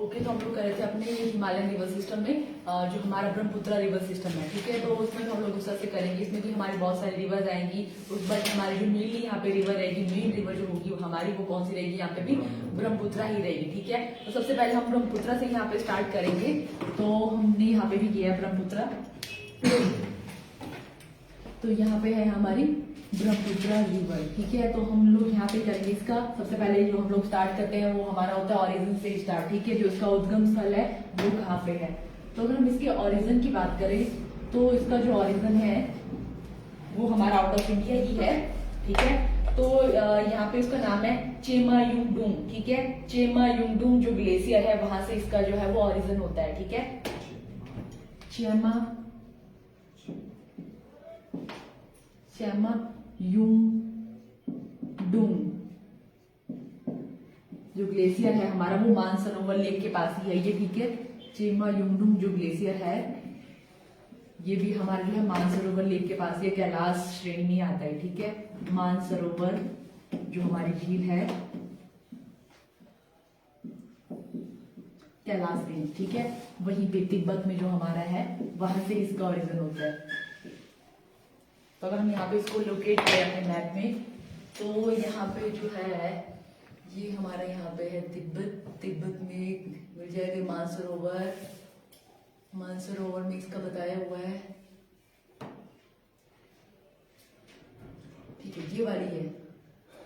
Okay, तो हम लोग कर रहे थे अपने हिमालयन रिवर सिस्टम में जो हमारा ब्रह्मपुत्र रिवर सिस्टम है, ठीक है। तो उसमें हम लोग उस तरह से करेंगे, इसमें भी हमारी बहुत सारी रिवर्स आएंगी। उस बाद हमारी जो मेनली यहाँ पे रिवर रहेगी, मेन रिवर जो होगी वो हमारी वो कौन सी रहेगी, यहाँ पे भी ब्रह्मपुत्र ही रहेगी, ठीक है। तो सबसे पहले हम ब्रह्मपुत्र से यहाँ पे स्टार्ट करेंगे। तो हमने यहाँ पे भी किया है ब्रह्मपुत्र, तो यहाँ पे है हमारी ब्रह्मपुत्र रिवर, ठीक है। तो हम लोग यहाँ पे करेंगे इसका सबसे पहले जो हम लोग स्टार्ट करते हैं वो हमारा होता है ओरिजिन से स्टार्ट, ठीक है। जो इसका उद्गम स्थल है वो कहाँ पे है। तो अगर हम इसके ओरिजिन की बात करें तो इसका जो ओरिजिन है वो हमारा आउट ऑफ इंडिया ही है, ठीक है। तो यहाँ पे इसका नाम है चेमायुंगडुंग, ठीक है। चेमायुंगडुंग जो ग्लेशियर है वहां से इसका जो है वो ओरिजिन होता है, ठीक है। चेमायुंगडुंग जो ग्लेशियर है हमारा वो मानसरोवर लेक के पास ही है ये, ठीक है। चेमायुंगडुंग जो ग्लेशियर है ये भी हमारे जो है मानसरोवर लेक के पास, ये कैलाश श्रेणी में आता है, ठीक है। मानसरोवर जो हमारी झील है कैलाश रेंज, ठीक है, वहीं पे तिब्बत में जो हमारा है वहां से इसका ओरिजिन होता है। तो अगर हम यहाँ पे इसको लोकेट करें अपने मैप में तो यहाँ पे जो है ये हमारा यहाँ पे है तिब्बत। तिब्बत में मिल जाएगा मानसरोवर, मानसरोवर में इसका बताया हुआ है, ठीक है। ये वाली है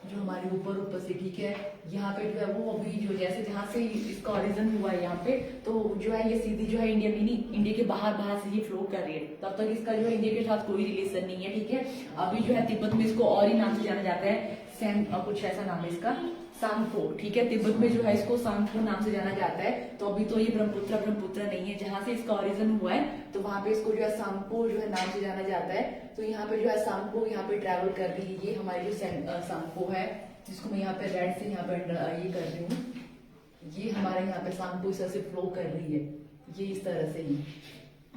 जो हमारे ऊपर से, ठीक है। यहाँ पे जो है वो अभी जो जैसे जहाँ से इसका ओरिजिन हुआ है यहाँ पे, तो जो है ये सीधी जो है इंडिया में नहीं, इंडिया के बाहर से ये फ्लो कर रही है। तब तक इसका जो है इंडिया के साथ कोई रिलेशन नहीं है, ठीक है। अभी जो है तिब्बत में इसको और ही नाम से जाना जाता है, सैम कुछ ऐसा नाम है इसका, सांगपो, ठीक है। तिब्बत में जो है इसको सांगपो नाम से जाना जाता है। तो अभी तो ये ब्रह्मपुत्र नहीं है, जहां से इसका ओरिजिन हुआ है तो वहां पे इसको जो है सांगपो जो है नाम से जाना जाता है। तो यहाँ पे जो है सांगपो यहाँ पे ट्रेवल कर रही है, ये हमारी जो सांगपो है जिसको मैं यहाँ पे रेड से यहाँ पे ये कर रही हूँ, ये हमारे यहाँ पे सांगपो इस तरह से फ्लो कर रही है, ये इस तरह से ही।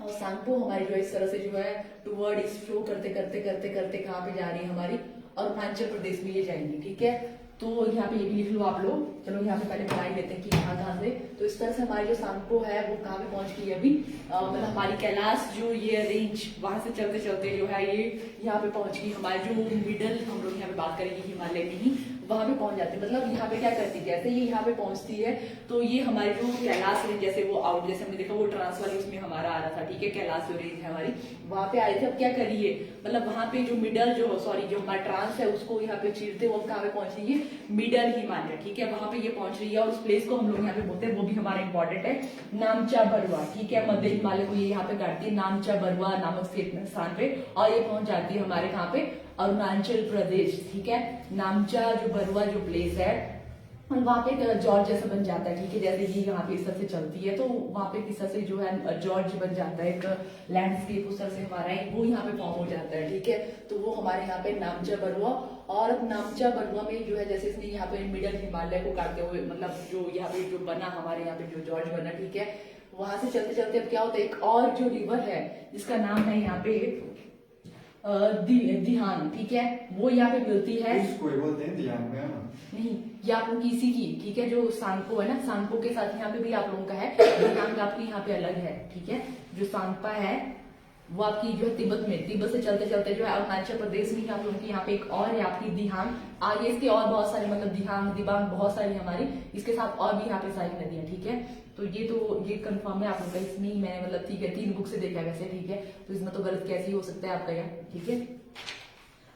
और सांगपो हमारी जो है इस तरह से जो है टूवर्ड इस फ्लो करते करते करते करते कहाँ पे जा रही है हमारी अरुणाचल प्रदेश में ये जाएंगी, ठीक है। तो यहाँ पे ये भी लिख लो आप लोग। चलो यहाँ पे पहले बताई लेते हैं कि कहाँ से। तो इस तरह से हमारी जो सांगपो है वो कहाँ पे पहुंच गई है अभी, मतलब हमारी कैलाश जो ये रेंज वहां से चलते चलते जो है ये यहाँ पे पहुंच गई। हमारी जो मिडल हम लोग यहाँ पे बात करेंगे हिमालय में ही, वहां पे पहुंच जाती है। मतलब यहाँ पे क्या करती है, जैसे ये यहाँ पे पहुंचती है तो ये हमारी जो कैलाश रेंज जैसे वो आउट, जैसे हमने देखा वो ट्रांस वाली उसमें हमारा आ रहा था, ठीक है। कैलाश जो रेंज है हमारी वहां पे आए थे। अब क्या करिए, मतलब वहां पे जो मिडल जो जो हमारा ट्रांस है उसको यहाँ पे चीरते वो कहाँ पे पहुंच रही है, मिडल हिमालय, ठीक है, वहां पे ये पहुंच रही है। और उस प्लेस को हम लोग यहाँ पे बोलते हैं, वो भी हमारा इंपॉर्टेंट है, नामचा बरुआ, ठीक है। मध्य हिमालय को ये यहाँ पे काटती है नामचा बरुआ नामक स्थान पे, और ये पहुंच जाती है हमारे कहाँ पे अरुणाचल प्रदेश, ठीक है। नामचा जो बरुआ जो प्लेस है वहां पे जॉर्ज जैसा बन जाता है, ठीक है। जैसे ये यहाँ पे इस तरह से चलती है तो वहां पे किस तरह से जो है जॉर्ज बन जाता है, एक लैंडस्केप उस तरह से हमारा वो यहाँ पे फॉर्म हो जाता है, ठीक है। तो वो हमारे यहाँ पे नामचा बरुआ। और नामचा बरुआ में जो है जैसे इसने यहाँ पे मिडल हिमालय को काटते हुए, मतलब जो यहाँ पे जो बना हमारे यहाँ पे जो जॉर्ज बना, ठीक है, वहां से चलते चलते अब क्या होता है, एक और जो रिवर है जिसका नाम है यहाँ पे दिहान, ठीक है, वो यहाँ पे मिलती है। इसको बोलते हैं दिहान में ना? नहीं, ये आप लोग किसी की, ठीक है, जो सांगपो है ना, सांगपो के साथ यहाँ पे भी आप लोगों का है, दिहान आपकी यहाँ पे अलग है, ठीक है। जो सांगपा है वो आपकी जो है तिब्बत में, तिब्बत से चलते चलते जो है अरुणाचल प्रदेश में आप लोगों की यहाँ पे एक और है आपकी दिहांग। आगे इसके और बहुत सारे, मतलब दिहांग दिबांग बहुत सारी हमारी, इसके साथ और भी यहाँ पे सारी नदियां, ठीक है। तो ये कंफर्म है आप लोग का, इसमें ही मैंने मतलब ठीक है 3 बुक से देखा है वैसे, ठीक है। तो इसमें तो गलत कैसे ही हो सकता है आपका यहाँ, ठीक है।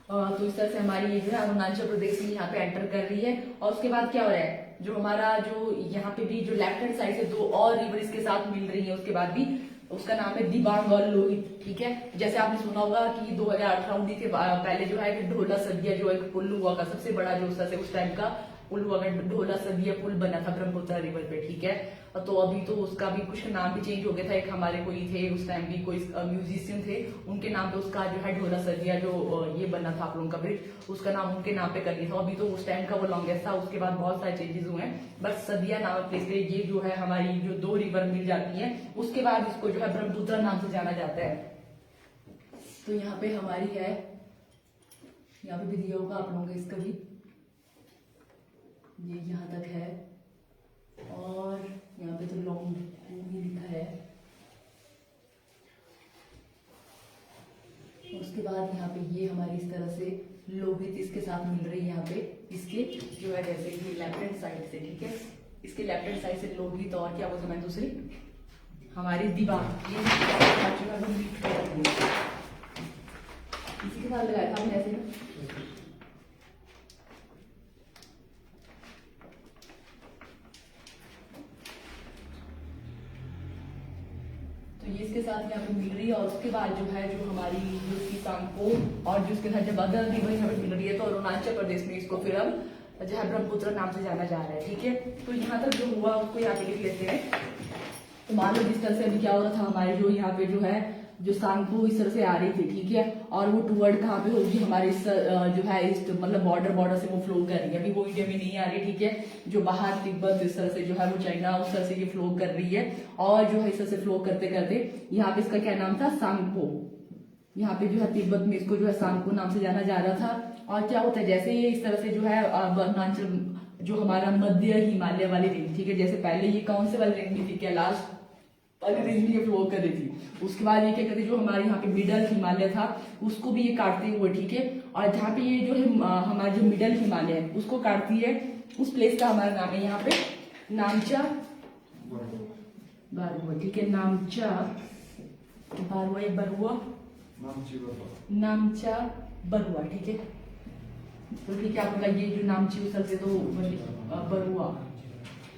तो इस तरह से हमारी ये जो है अरुणाचल प्रदेश में यहाँ पे एंटर कर रही है। और उसके बाद क्या हो रहा है, जो हमारा जो यहाँ पे भी जो लेफ्ट हैंड साइड से 2 और रिवर इसके साथ मिल रही है, उसके बाद भी उसका नाम है दिबांग और लोहित, ठीक है। जैसे आपने सुना होगा कि 2018-19 के पहले जो है ढोला सदिया जो एक पुल हुआ का सबसे बड़ा जो उस टाइम का पुल हुआ, ढोला सदिया पुल बना था ब्रह्मपुत्र रिवर पे, ठीक है। तो अभी तो उसका भी कुछ नाम भी चेंज हो गया था। एक हमारे कोई थे उस टाइम भी कोई म्यूजिशियन थे, उनके नाम पे उसका जो है ढोला सदिया जो ये बना था आप लोगों का ब्रिज, उसका नाम उनके नाम पे कर दिया था। अभी तो उस टाइम का वो लॉन्गेस्ट था, उसके बाद बहुत सारे चेंजेस हुए हैं, बट सदिया नामक प्लेस पे ये जो है हमारी जो 2 रिवर मिल जाती है, उसके बाद इसको जो है ब्रह्मपुत्र नाम से जाना जाता है। तो यहाँ पे हमारी है, यहाँ पे भी दिया होगा आप लोगों को इसका भी, ये यहाँ तक है। और यहाँ पे तो साथ मिल रही है यहाँ पे इसके जो है जैसे कि लेफ्ट हैंड साइड से, ठीक है, इसके लेफ्ट हैंड साइड से लोहित और क्या बोलते हैं दूसरी हमारी दिबांग, ये जो है वो मीट कर रही है। इसी के साथ लगाया था हमने ऐसे ना। तो ये इसके साथ यहाँ पे मिल रही है और उसके बाद जो है जो हमारी जो इसकी सांको और जो इसके साथ जब अदर भी यहाँ पे मिल रही है तो अरुणाचल प्रदेश में इसको फिर अब जो है ब्रह्मपुत्र नाम से जाना जा रहा है, ठीक है। तो यहाँ तक जो हुआ उसको यहाँ पे लिख लेते हैं। तो मान लो जिस तरह से अभी क्या हो रहा था हमारे जो यहाँ पे जो है जो सांगपू इस तरह से आ रही थी, ठीक है, और वो टूवर्ड कहाँ पे होगी हमारे जो है इस मतलब बॉर्डर से वो फ्लो कर रही है। अभी वो इंडिया में नहीं आ रही, ठीक है, जो बाहर तिब्बत इस तरह से जो है वो चाइना उस तरह से ये फ्लो कर रही है और जो है इस तरह से फ्लो करते करते यहाँ पे इसका क्या नाम था, सांगपो। यहाँ पे जो है तिब्बत में इसको जो है सांगपो नाम से जाना जा रहा था। और क्या होता है जैसे ये इस तरह से जो है अरुणाचल जो हमारा मध्य हिमालय वाली रेंज, ठीक है, जैसे पहले ये कौन से वाली रेंज में थी, कैलाश वाली रेंज में ये फ्लो कर रही थी। उसके बाद ये क्या करती है जो हमारे यहाँ पे मिडल हिमालय था उसको भी ये काटते हुए, ठीक है, और जहाँ पे ये जो है हमारा जो मिडल हिमालय है उसको काटती है, उस प्लेस का हमारा नाम है यहाँ पे नामचा बारुआ, ठीक है, नामचा बारुआ, एक बार हुआ नामचा बरुआ, ठीक है। तो ठीक है आपका ये जो नामची उसल से तो बरुआ,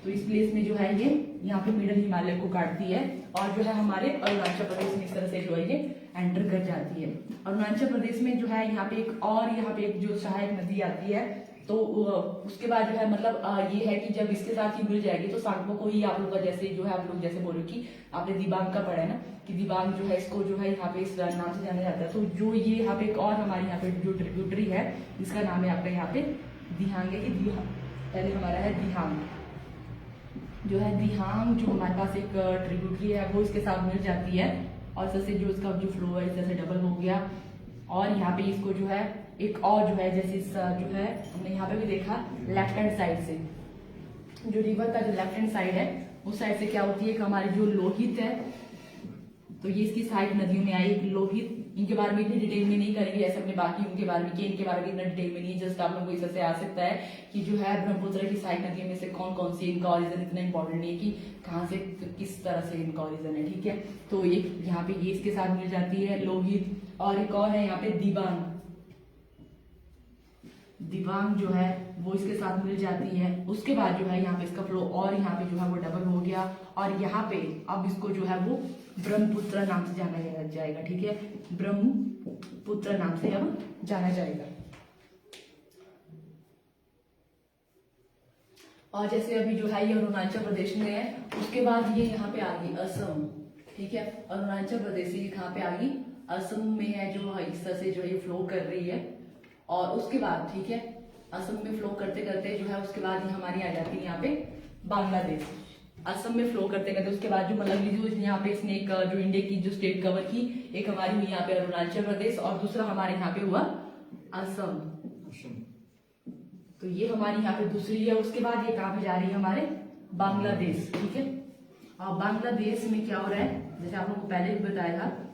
तो इस प्लेस में जो है ये यहाँ पे मिडल हिमालय को काटती है और जो है हमारे अरुणाचल प्रदेश में इस तरह से जो है ये एंटर कर जाती है। अरुणाचल प्रदेश में जो है यहाँ पे एक जो सहायक नदी आती है, तो उसके बाद जो है मतलब ये है कि जब इसके साथ ही मिल जाएगी तो सांगपो को ही आप लोग का जैसे जो है आप लोग जैसे बोलो कि आपने दिबांग का पढ़ा है ना कि दिबांग जो है इसको जो है यहाँ पे इस नाम से जाना जाता है। तो जो ये यहाँ पे एक और हमारे यहाँ पे जो ट्रिब्यूटरी है इसका नाम है आपका यहाँ पे दिहांग है कि दिहांग, पहले हमारा है दिहांग, जो है दिहांग जो हमारे पास एक ट्रिब्यूटरी है वो इसके साथ मिल जाती है और जैसे जो इसका जो फ्लो है जैसे डबल हो गया। और यहाँ पे इसको जो है एक और जो है जैसे इस जो है हमने यहाँ पे भी देखा लेफ्ट हैंड साइड से जो रिवर का जो लेफ्ट हैंड साइड है उस साइड से क्या होती है कि हमारी जो लोहित है तो ये इसकी सहायक नदियों में आई लोहित। इनके बारे में इतनी डिटेल में नहीं करेंगे जैसे अपने बाकी उनके बारे में कि इनके बारे में इतना डिटेल में नहीं, जस्ट आप लोगों को इस तरह से आ सकता है कि जो है ब्रह्मपुत्र की सहायक नदियों में से कौन कौन सी, इनका ओरिजिन इतना इंपॉर्टेंट नहीं है कि कहाँ से किस तरह से इनका ओरिजिन है, ठीक है। तो एक यहाँ पे ये इसके साथ मिल जाती है लोहित और एक और है यहाँ पे दिबांग, दिबांग जो है वो इसके साथ मिल जाती है। उसके बाद जो है यहाँ पे इसका फ्लो और यहाँ पे जो है वो डबल हो गया और यहाँ पे अब इसको जो है वो ब्रह्मपुत्र नाम से जाना जाएगा, ठीक है, ब्रह्मपुत्र नाम से अब जाना जाएगा। और जैसे अभी जो है ये अरुणाचल प्रदेश में है उसके बाद ये यहाँ पे आ गई असम, ठीक है, अरुणाचल प्रदेश से ये कहाँ पे आ गई, असम में है जो इस तरह से जो है ये फ्लो कर रही है। और उसके बाद ठीक है असम में फ्लो करते करते जो है उसके बाद ये हमारी आ जाती है यहाँ पे बांग्लादेश। असम में फ्लो करते करते उसके बाद जो मतलब जो यहाँ पे इसने एक जो इंडिया की जो स्टेट कवर की, एक हमारी हुई यहाँ पे अरुणाचल प्रदेश और दूसरा हमारे यहाँ पे हुआ असम। तो ये हमारी यहाँ पे दूसरी है। उसके बाद ये कहाँ पे जा रही है हमारे बांग्लादेश, ठीक है। और बांग्लादेश में क्या हो रहा है जैसे आप लोगों को पहले भी बताया था,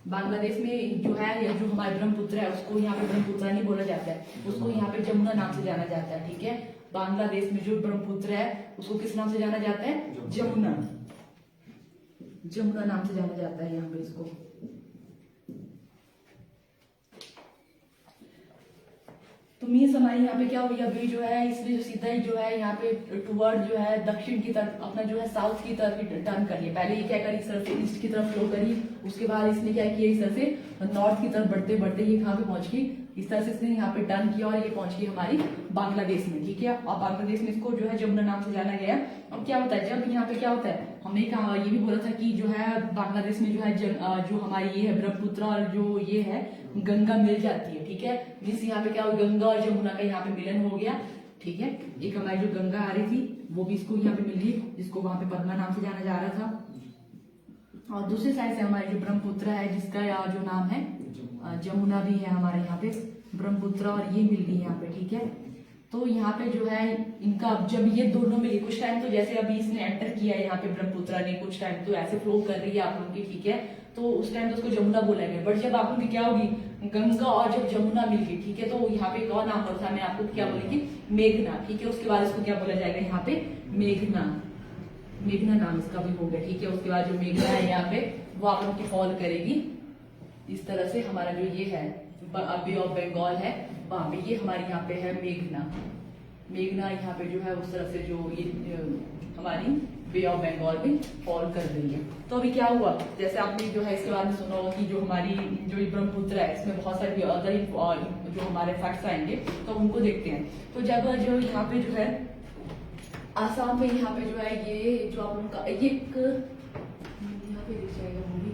बांग्लादेश में जो है या जो हमारे ब्रह्मपुत्र है उसको यहाँ पे ब्रह्मपुत्र नहीं बोला जाता है, उसको यहाँ पे जमुना नाम से जाना जाता है, ठीक है। बांग्लादेश में जो ब्रह्मपुत्र है उसको किस नाम से जाना जाता है, जमुना, जमुना नाम से जाना जाता है यहाँ पे इसको। तो मीन्स हमारे यहाँ पे क्या हुई अभी जो है इसने जो सीधा ही जो है यहाँ पे टुवर्ड जो है दक्षिण की तरफ अपना जो है साउथ की तरफ ही टर्न करिए। पहले ये क्या करी इस तरह से ईस्ट की तरफ फ्लो करी, उसके बाद इसने क्या किया इस तरह से नॉर्थ की तरफ बढ़ते बढ़ते ये कहाँ पे पहुंच गई, इस तरह से इसने यहाँ पे टर्न किया और ये पहुंच गई हमारी बांग्लादेश में, ठीक है। और बांग्लादेश में इसको जो है जमुना नाम से जाना गया। अब क्या होता है जब यहाँ पे क्या होता है, हमने कहा ये भी बोला था कि जो है बांग्लादेश में जो है जो हमारी ये है ब्रह्मपुत्र और जो ये है गंगा मिल जाती है, ठीक है। मीन्स यहाँ पे क्या हो गंगा और जमुना का यहाँ पे मिलन हो गया, ठीक है। एक हमारी जो गंगा आ रही थी वो भी इसको यहाँ पे मिल गई जिसको वहां पे पद्मा नाम से जाना जा रहा था। और दूसरे साइड से हमारी जो ब्रह्मपुत्र है जिसका जो नाम है जमुना भी है हमारे यहाँ पे ब्रह्मपुत्र और ये मिल गई यहाँ पे, ठीक है। तो यहाँ पे जो है इनका अब जब ये दोनों मिले कुछ टाइम तो जैसे अभी इसने एंटर किया है यहाँ पे ब्रह्मपुत्र ने, कुछ टाइम तो ऐसे फ्लो कर रही है आप लोगों की, ठीक है। तो उस टाइम तो उसको जमुना बोला गया, बट जब आप लोग की क्या होगी गंगा और जब जमुना मिल गई, ठीक है, तो यहाँ पे एक और नाम और था, मैं आपको क्या बोलेंगे, मेघना, ठीक है। उसके बाद इसको क्या बोला जाएगा यहाँ पे, मेघना, मेघना नाम इसका भी हो गया, ठीक है। उसके बाद जो मेघना है यहाँ पे वो आप लोग की फॉल करेगी इस तरह से। हमारा जो ये है बे ऑफ बंगाल है, वहां पे ये हमारी यहाँ पे है मेघना, मेघना यहाँ पे जो है उस तरह से जो ये हमारी बे ऑफ बंगाल में फॉल कर रही है। तो अभी क्या हुआ, जैसे आपने जो है इसके बारे में सुना होगा कि जो हमारी जो ये ब्रह्मपुत्र है इसमें बहुत सारे अदर जो हमारे फैक्ट्स आएंगे तो उनको देखते हैं। तो जब जो यहाँ पे जो है आसाम में यहाँ पे जो है ये जो आप लोगों का ये एक यहाँ पे दिख जाएगा वो भी,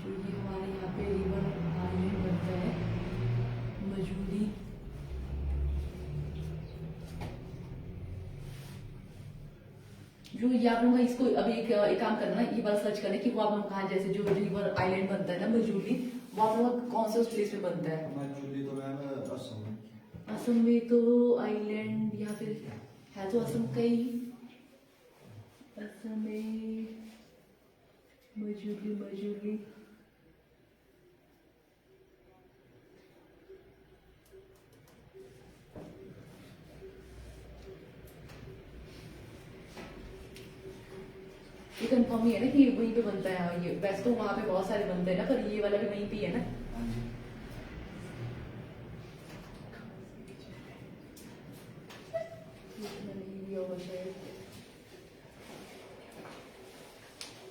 जो ये हमारे यहाँ पे रिवर आइलैंड बनता है मजूली, जो ये आप लोगों का इसको अभी एक काम करना, ये बात सर्च करना कि वो आप लोग कहाँ, जैसे जो रिवर आइलैंड बनता है ना मजूली, वो आप लोगों का कौन से उस प्लेस में बनता है। मजूली तो मैम असम में। असम में तो आइलैंड या फिर है तो असम का ही, असम में मजूली, मजूली ये कंफर्म ही है ना कि वहीं पे बनता है ये, वैसे तो वहां पे बहुत सारे बनते हैं ना, पर ये वाला भी वहीं पे है ना। हाँ जी।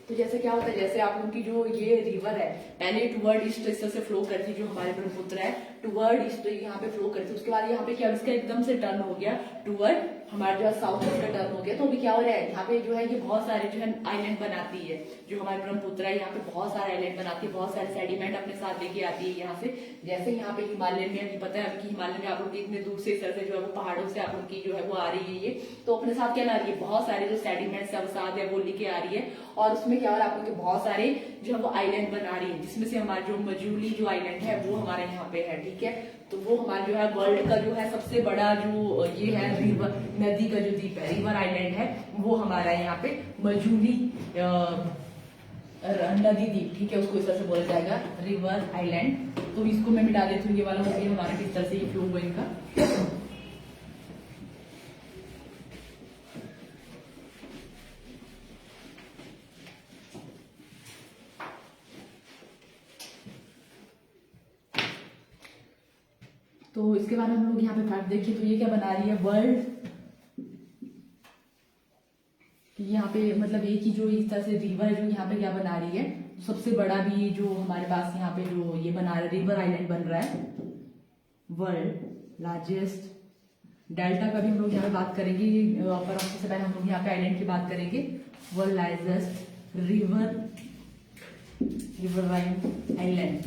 तो जैसे क्या होता है, जैसे आप लोगों की जो ये रिवर है पहले टुवर्ड ईस्ट इस तरह से फ्लो करती, जो हमारे ब्रह्मपुत्र है टुवर्ड ईस्ट यहाँ पे फ्लो करती, उसके बाद यहाँ पे क्या इसका एकदम से टर्न हो गया टुवर्ड हमारा जो है साउथ ईस्ट का टर्न हो गया। तो अभी क्या हो रहा है यहाँ पे जो है ये बहुत सारे जो है आइलैंड बनाती है, जो हमारे ब्रह्मपुत्र है यहाँ पे बहुत सारे आइलैंड बनाती है, बहुत सारे सेडिमेंट अपने साथ लेके आती है यहाँ से। जैसे यहाँ पे हिमालय में अभी पता है अभी कि हिमालय में आप लोग इतने दूर से इस तरह से जो है वो पहाड़ों से आप लोग की जो है वो आ रही है ये, तो अपने साथ क्या ला रही है, बहुत सारे जो सेडिमेंट्स है वो साथ है वो लेके आ रही है। और उसमें क्या हो रहा है, आप लोग के बहुत सारे जो है वो आइलैंड बना रही है, जिसमें से हमारा जो मजूली जो आइलैंड है वो हमारे यहाँ पे है, ठीक है। तो वो हमारा जो है वर्ल्ड का जो है सबसे बड़ा जो ये है रिवर नदी का जो द्वीप है, रिवर आइलैंड है, वो हमारा यहाँ पे मजूली नदी द्वीप, ठीक है, उसको इस तरह से बोला जाएगा रिवर आइलैंड। तो इसको मैं मिटा देती हूँ, ये वाला हो गया हमारा किस तरह से ये फ्लो हुआ इनका। तो इसके बाद हम लोग यहाँ पे फैक्ट देखिए, तो ये क्या बना रही है वर्ल्ड, यहाँ पे मतलब एक ही जो इस तरह से रिवर जो यहाँ पे क्या बना रही है, सबसे बड़ा भी जो हमारे पास यहाँ पे जो ये बना रहा है रिवर आइलैंड बन रहा है, वर्ल्ड लार्जेस्ट डेल्टा का भी हम लोग यहाँ पे बात करेंगे, पर सबसे पहले हम लोग यहाँ पे आइलैंड की बात करेंगे। वर्ल्ड लार्जेस्ट रिवर आइलैंड,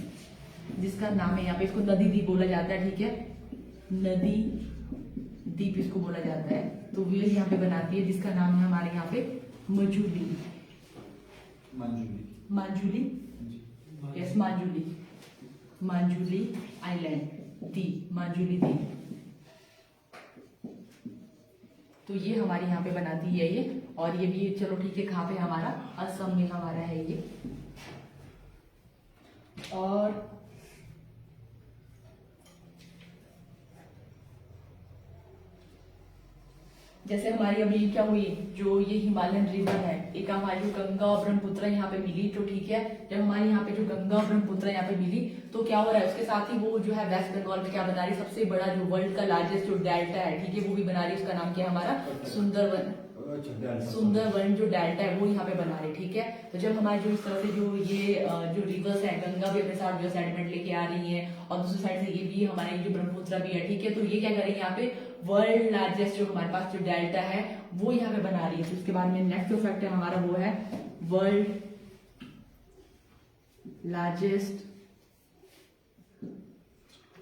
जिसका नाम है यहाँ पे, इसको नदी द्वीप बोला जाता है, ठीक है, नदी द्वीप इसको बोला जाता है। तो वे यहाँ पे बनाती है, जिसका नाम है हमारे यहाँ पे मजूली, मांजुली, यस मांजुली, मांजुली आइलैंड द्वीप, मांजुली द्वीप। तो ये हमारे यहाँ पे बनाती है ये, और ये भी चलो ठीक है, कहाँ पे हमारा असम में हमारा है ये। और जैसे हमारी अभी क्या हुई, जो ये हिमालयन रिवर है, एक हमारी जो गंगा और ब्रह्मपुत्र यहाँ पे मिली, तो ठीक है, जब हमारे यहाँ पे जो गंगा और ब्रह्मपुत्र यहाँ पे मिली तो क्या हो रहा है, उसके साथ ही वो जो है वेस्ट बंगाल में क्या बना रही है, सबसे बड़ा जो वर्ल्ड का लार्जेस्ट जो डेल्टा है, ठीक है, वो भी बना रही है, उसका नाम क्या है हमारा सुंदरवन, सुंदरवन जो डेल्टा है वो यहाँ पे बना रही, ठीक है। तो जब हमारे जो इस तरह से जो ये जो रिवर्स है, गंगा भी अपने साथ जो सेडिमेंट लेके आ रही है, और दूसरी साइड से ये भी हमारे जो ब्रह्मपुत्र भी है, ठीक है, तो ये क्या करेंगे यहाँ पे वर्ल्ड लार्जेस्ट जो हमारे पास जो डेल्टा है वो यहाँ पे बना रही है। तो उसके बाद में नेक्स्ट जो फैक्ट है हमारा वो है वर्ल्ड लार्जेस्ट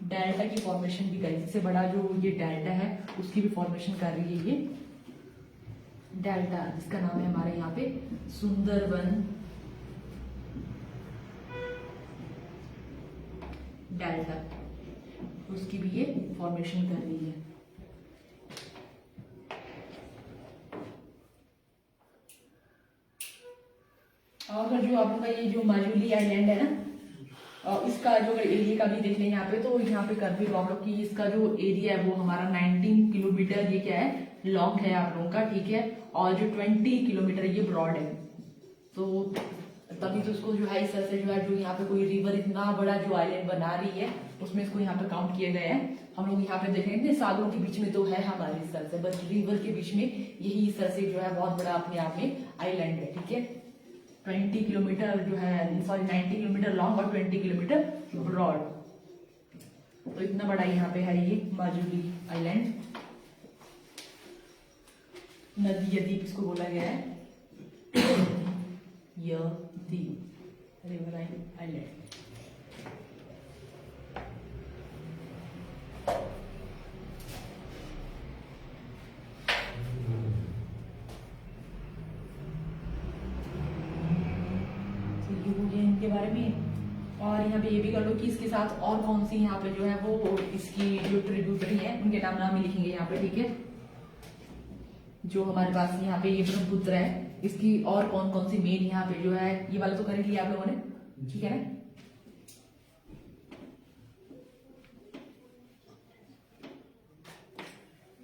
डेल्टा की फॉर्मेशन भी करेगी, सबसे बड़ा जो ये डेल्टा है उसकी भी फॉर्मेशन कर रही है ये डेल्टा, जिसका नाम है हमारे यहाँ पे सुंदरवन डेल्टा, उसकी भी ये फॉर्मेशन कर रही है। और अगर जो आप लोग का ये जो माजुली आइलैंड है ना, इसका जो एरिया का भी देख लें यहाँ पे, तो यहाँ पे कर भी हम लोग कि इसका जो एरिया है वो हमारा 19 किलोमीटर ये क्या है, लॉन्ग है आप लोगों का, ठीक है। और जो 20 किलोमीटर ये ब्रॉड है। तो तभी तो उसको जो है इस तरह से जो है, जो यहाँ पे कोई रिवर इतना बड़ा जो आइलैंड बना रही है उसमें इसको यहाँ पे काउंट किए गए हैं। हम लोग यहाँ पे देखेंगे सागरों के बीच में तो है हमारे इस तरह से, बस रिवर के बीच में यही इस तरह से जो है बहुत बड़ा अपने आप में आइलैंड है, ठीक है। 20 किलोमीटर जो है, सॉरी 90 किलोमीटर लॉन्ग और 20 किलोमीटर ब्रॉड। तो इतना बड़ा यहाँ पे है ये माजुली आइलैंड। नदी या द्वीप इसको बोला गया है, रिवर आइलैंड। इनके बारे में, और यहाँ पे ये भी कर लो कि इसके साथ और कौन सी यहाँ पे जो है वो इसकी जो ट्रिब्यूटरी है उनके नाम ही लिखेंगे यहाँ पे, ठीक है। जो हमारे पास यहाँ पे ये ब्रह्मपुत्र है, इसकी और कौन कौन सी मेन यहाँ पे जो है, ये वाला तो कर लिया आप लोगों ने, ठीक है ना।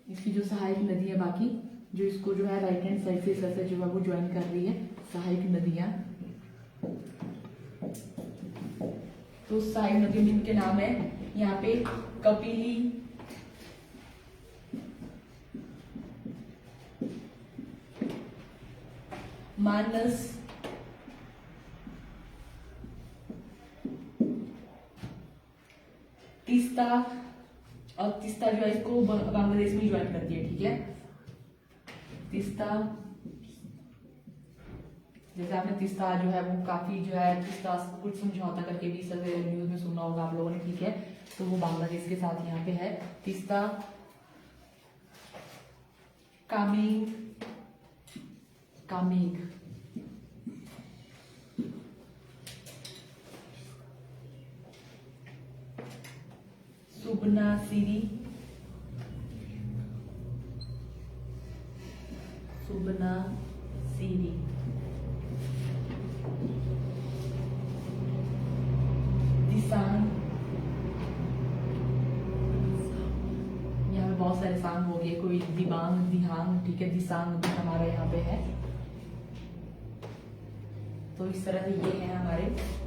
इसकी जो सहायक नदी है बाकी, जो इसको जो है राइट हैंड साइड से जो है वो ज्वाइन कर रही है, सहायक नदियां। तो सहायक नदियों में इनके नाम है यहाँ पे कपिली, मानस, तीस्ता, और तीस्ता जो है इसको बांग्लादेश में ज्वाइन करती है, ठीक है। तीस्ता, जैसे आपने तीस्ता जो है वो काफी जो है तीस्ता कुछ समझौता करके भी सब न्यूज में सुना होगा आप लोगों ने, ठीक है। तो वो बांग्लादेश के साथ यहाँ पे है तीस्ता। कामेंग, कामेंग, सुबनासिरी, सुबनासिरी, दिसांग, यहाँ पे बहुत सारे सांग हो गए, कोई दिबांग, दिहांग, ठीक है। दिसांग भी हमारा यहाँ पे है। तो इस तरह से ये है हमारे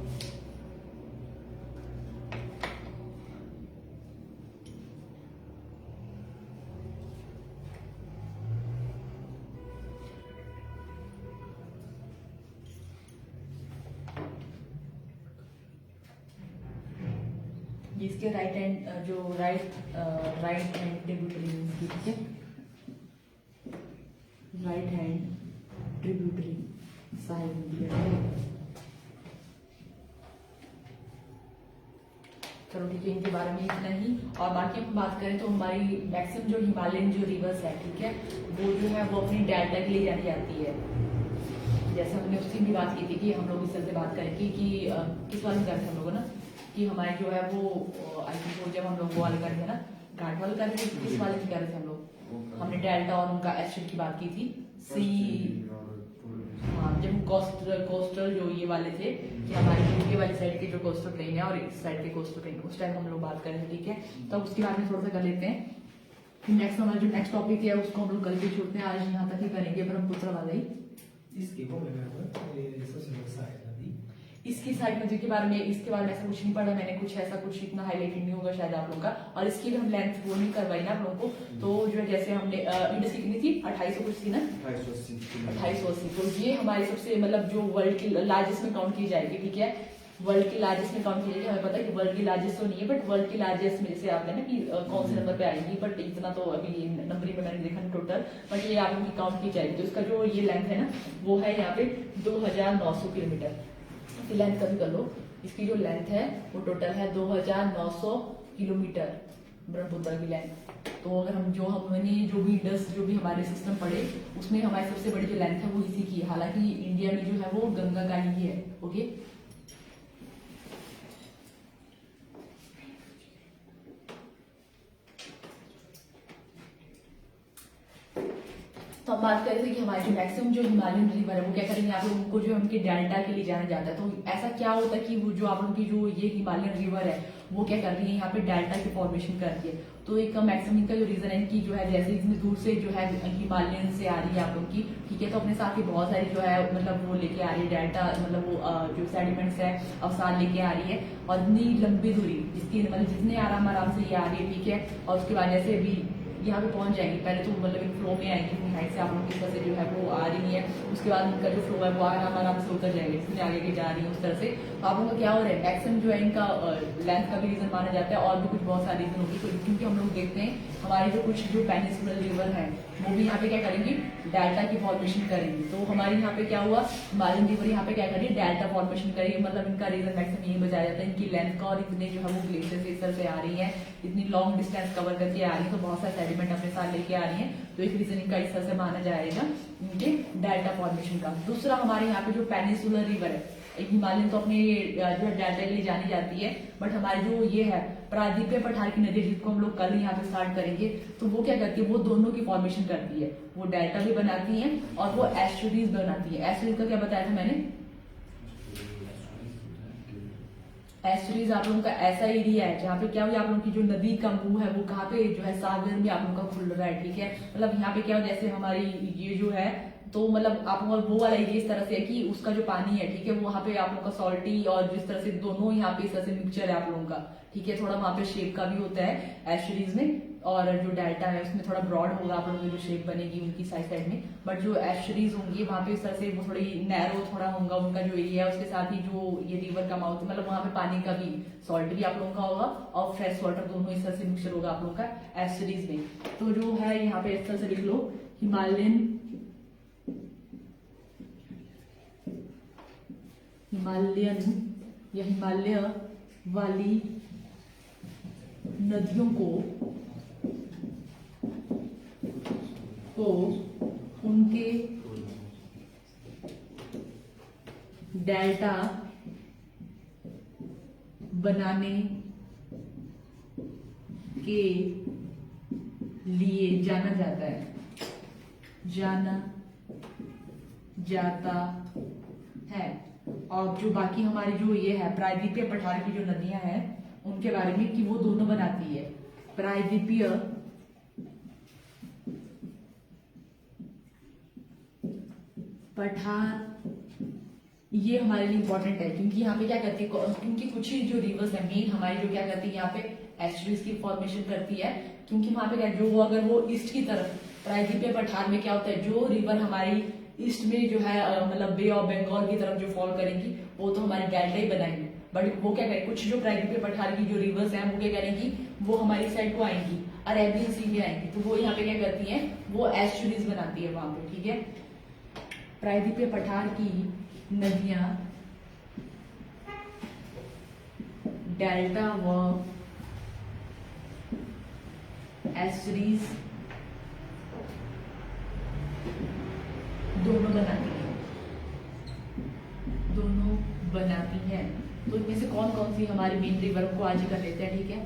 इसके राइट हैंड जो राइट हैंड ट्रिब्यूटरी, ठीक है, राइट हैंड ट्रिब्यूटरी सहायक नदी है। चलो ठीक है, इनके बारे में इतना ही। और बाकी हम बात करें तो हमारी मैक्सिमम जो हिमालयन जो रिवर्स है, ठीक है, वो जो है वो अपनी डेल्टा के लिए जानी जाती है। जैसे हमने उसकी भी बात की थी कि हम लोग इस तरह से बात करें कि किस वाले कर रहे थे हम लोग ना, कि हमारे जो है वो आई थिंक जब हम लोग वो वाले कर रहे थे ना, घाट वाले कर रहे थे, किस वाले की कर रहे थे हम लोग, हमने डेल्टा और उनका एसिड की बात की थी। सी, हाँ, जब कोस्टल जो ये वाले थे कि हमारे यूके वाली साइड के जो कोस्टल प्लेन है और इस साइड के कोस्टल प्लेन, उस टाइम हम लोग बात करें, ठीक है। तो उसके बारे में थोड़ा सा कर लेते हैं। नेक्स्ट हमारा जो नेक्स्ट टॉपिक है उसको हम लोग कल भी छोड़ते हैं, आज यहाँ तक ही करेंगे ब्रह्मपुत्र वाला ही। इसकी साइड नदी के बारे में, इसके बारे में ऐसा कुछ नहीं पढ़ा मैंने, कुछ ऐसा कुछ इतना हाईलाइटेड नहीं होगा शायद आप लोगों का। और इसकी भी हम लेंथ वो नहीं करवाई ना आप लोगों को, तो जो है जैसे हमने इंडस की कितनी थी, 2800 कुछ थी ना, 2880। तो ये हमारी सबसे मतलब जो वर्ल्ड की लार्जेस्ट में काउंट की जाएगी, ठीक है। वर्ल्ड की लार्जेस्ट में काउंट की जाएगी। हमें पता है कि वर्ल्ड की लार्जेस्ट तो नहीं है, बट वर्ल्ड की लार्जेस्ट में जैसे आपने ना कि कौन से नंबर पे आएगी, बट इतना तो अभी नंबरिंग में मैंने देखा टोटल, बट ये आप लोग की काउंट की जाएगी। तो इसका जो ये लेंथ है ना वो है यहाँ पे 2900 किलोमीटर। लेंथ कभी कर लो, इसकी जो लेंथ है वो टोटल है 2900 किलोमीटर ब्रह्मपुत्र की लेंथ। तो अगर हम हमने जो भी इंडस जो भी हमारे सिस्टम पढ़े उसमें हमारी सबसे बड़ी जो लेंथ है वो इसी की है। हालांकि इंडिया में जो है वो गंगा का ही है, ओके। तो हम बात कर रहे थे कि हमारे जो मैक्सिमम जो हिमालयन रिवर है वो क्या करेंगे, आप लोग उनको जो है उनके डेल्टा के लिए जाना जाता है। तो ऐसा क्या होता है कि वो जो आप लोगों की जो ये हिमालयन रिवर है वो क्या कर रही है, यहाँ पे डेल्टा की फॉर्मेशन कर रही है। तो एक मैक्सिमम का जो रीजन है कि जो है जैसे इसमें दूर से जो है हिमालयन से आ रही है आप लोग की, ठीक है, तो अपने साथ ही बहुत सारी जो है मतलब वो लेके आ रही है डेल्टा, मतलब वो जो सेडिमेंट्स है अवसाद लेके आ रही है। और इतनी लंबी दूरी जिसकी मतलब जितने आराम आराम से ये आ रही है, ठीक है, और उसके बाद जैसे अभी यहाँ पे पहुंच जाएंगी, पहले तो मतलब एक फ्लो में आएंगी अपनी हाइट से आप लोग की तरह से जो है वो आ रही है, उसके बाद उनका जो फ्लो है वो आराम आराम से उतर जाएंगे, जितने आगे की जा रही है उस तरह से। तो आप लोगों का क्या हो रहा है, मैक्सिमम जो है इनका लेंथ का भी रीजन माना जाता है, और भी कुछ बहुत सारे रीजन होगी। तो क्योंकि हम लोग देखते हैं हमारे जो कुछ जो पेनिनसुलर रिवर है वो भी यहाँ पे क्या करेंगी, डेल्टा की फॉर्मेशन करेंगी। तो हमारे यहाँ पे क्या हुआ, हिमालयन रिवर यहाँ पे क्या करेगी, डेल्टा फॉर्मेशन करेगी। मतलब इनका रीजन मैक्सिमम यही बताया जाता है, इनकी लेंथ का, और इतने जो है वो ग्लेशियर से इस तरह से आ रही है, इतनी लॉन्ग डिस्टेंस कवर करके आ रही है, तो बहुत सारे सेडिमेंट अपने साथ लेके आ रही है। तो एक रीजन इनका इस तरह से माना जाएगा इनके डेल्टा फॉर्मेशन का। दूसरा हमारे यहाँ पे जो पेनिनसुलर रिवर है, हिमालयन तो अपने जो है डेल्टा के लिए जानी जाती है, बट हमारी जो ये है प्रायद्वीपीय पठार की नदी, जिसको हम लोग कल यहाँ पे स्टार्ट करेंगे, तो वो क्या करती है, वो दोनों की फॉर्मेशन करती है, वो डेल्टा भी बनाती है और वो एस्चुरीज बनाती है। एस्चुरीज का क्या बताया था मैंने, एस्चुरीज आप लोगों का ऐसा एरिया है जहाँ पे क्या हुआ, आप लोगों की जो नदी का मुंह है वो कहाँ पे जो है सागर में आप लोगों का खुल रहा है, ठीक है। मतलब यहाँ पे क्या हो, जैसे हमारी ये जो है, तो मतलब आप लोग वो वाला एरिया इस तरह से है कि उसका जो पानी है, ठीक है, वो वहाँ पे आप लोगों का सॉल्टी और जिस तरह से दोनों यहाँ पे इस तरह से मिक्सचर है आप लोगों का, ठीक है। थोड़ा वहाँ पे शेप का भी होता है एस्चुरीज में, और जो डेल्टा है उसमें थोड़ा ब्रॉड होगा आप लोगों की जो शेप बनेगी उनकी साइड साइड में। बट जो एस्चुरीज होंगी वहाँ पे इस तरह से वो थोड़ी नैरो थोड़ा होगा उनका जो एरिया है, उसके साथ ही जो ये रिवर का माउथ, मतलब वहाँ पे पानी का भी सॉल्ट भी आप लोगों का होगा और फ्रेश वाटर दोनों इस तरह से मिक्सचर होगा आप लोगों का एस्चुरीज में। तो जो है यहाँ पे इस तरह से लिख लो, हिमालयन या हिमालय वाली नदियों को उनके डेल्टा बनाने के लिए जाना जाता है। और जो बाकी हमारी जो ये है प्रायद्वीपीय पठार की जो नदियां हैं उनके बारे में कि वो दोनों बनाती है, प्रायद्वीपीय पठार, ये हमारे लिए इंपॉर्टेंट है क्योंकि यहाँ पे क्या करती है, क्योंकि कुछ ही जो रिवर्स है मेन हमारी जो क्या करती है यहाँ पे एस्चुरीज की फॉर्मेशन करती है। क्योंकि वहां पे क्या जो वो अगर वो ईस्ट की तरफ प्रायद्वीपीय पठार में क्या होता है, जो रिवर हमारी ईस्ट में जो है मतलब बे ऑफ बंगाल की तरफ जो फॉल करेंगी वो तो हमारी डेल्टा ही बनाएंगी। बट वो क्या करेंगे, कुछ जो प्रायद्वीपीय पठार की जो रिवर्स हैं वो क्या करेंगी, वो हमारी साइड को आएंगी, अरेबियन सी में आएंगी, तो वो यहाँ पे क्या करती हैं, वो एस्चुरीज बनाती है वहां पे, ठीक है। प्रायद्वीपीय पठार की नदियां डेल्टा व एस्चुरीज दोनों बनाती हैं। तो इनमें से कौन कौन सी हमारी मेन रिवर को आज ही कर लेते हैं, ठीक है।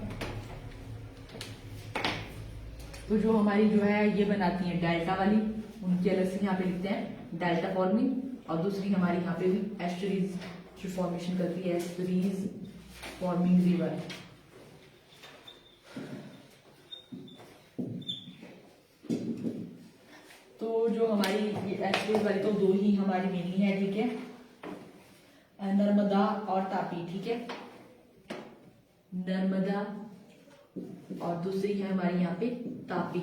तो जो हमारी जो है ये बनाती है डेल्टा वाली, उनकी अलग से यहाँ पे लिखते हैं डेल्टा फॉर्मिंग, और दूसरी हमारी यहाँ पे भी एस्चुरीज जो फॉर्मेशन करती है, एस्चुरीज फॉर्मिंग रिवर। तो जो हमारी एस्चुरीज वाली तो दो ही हमारी मेनली है, ठीक है, नर्मदा और तापी, ठीक है, नर्मदा और दूसरी है हमारी यहाँ पे तापी।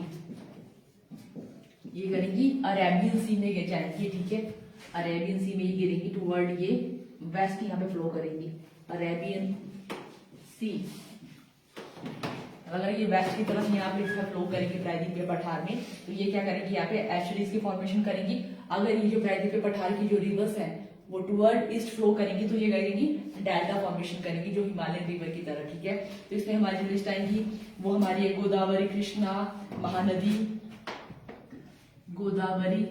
ये करेंगी अरेबियन सी में जाएंगी, ठीक है, अरेबियन सी में ही गिरेंगी टूवर्ड ये वेस्ट यहाँ पे फ्लो करेंगी, अरेबियन सी। अगर ये वेस्ट की तरफ यहाँ पे फ्लो करेंगे प्रायद्वीपीय पठार में, तो ये क्या करेंगी, यहाँ पे एस्चुरीज की फॉर्मेशन करेंगी। अगर ये जो प्रायद्वीपीय पठार की जो रिवर्स है वो टूवर्ड ईस्ट फ्लो करेंगी तो ये करेंगी डेल्टा फॉर्मेशन करेंगी जो हिमालयन रिवर की तरह, ठीक है। तो इसमें हमारी जो लिस्ट आएंगी वो हमारी है गोदावरी, कृष्णा, महानदी, गोदावरी,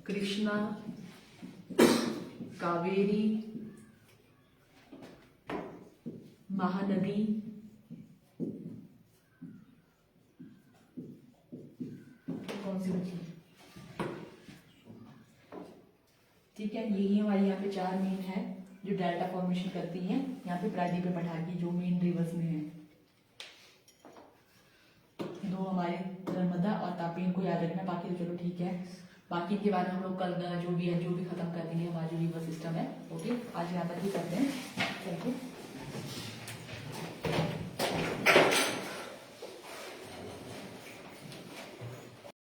कृष्णा, कावेरी, महानदी, ठीक है, यही हमारे यहाँ पे 4 मेन है जो डेल्टा फॉर्मेशन करती हैं। यहाँ पे प्रायद्वीप पठारी जो मेन रिवर्स में है, 2 हमारे नर्मदा और तापी, इनको याद रखना। बाकी तो चलो ठीक है, बाकी के बारे में हम लोग कल जो भी खत्म कर देंगे हमारा जो रिवर सिस्टम है। ओके, आज यहाँ तक ही करते हैं। Thank you.